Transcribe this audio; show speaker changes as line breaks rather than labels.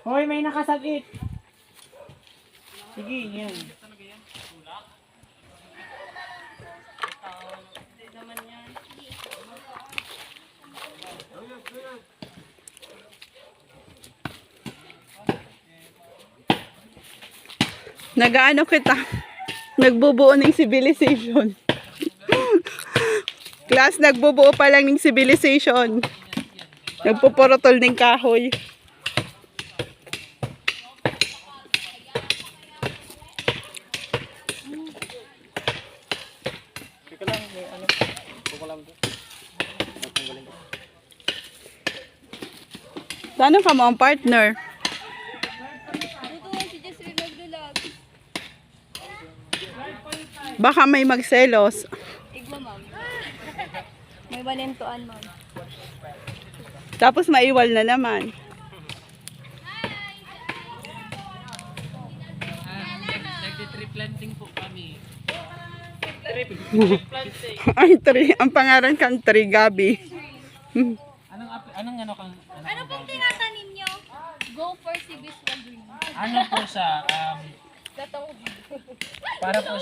Hoy, may nakasabit. Sige, yan.
Nagaano kita. Nagbubuo ng civilization. Class, nagbubuo pa lang ng civilization. Nagpupurotol ng kahoy.
Teka lang, may ano. Buko lang doon. Tatanggalin ko.
Saan ka mo ang partner?
Dito si Jessry magdulag.
Baka may magselos.
Igwa, ma'am. May balentuan, ma'am.
Tapos maiwal na naman.
Nagti-tree planting po kami.
Ay, tree. Ang pangalan kang tree, Gabi.
Anong ano kang...
Ano pong tinatanim nyo? Go for si Biswa Green.
Ano po sa...
Gatong.
para po...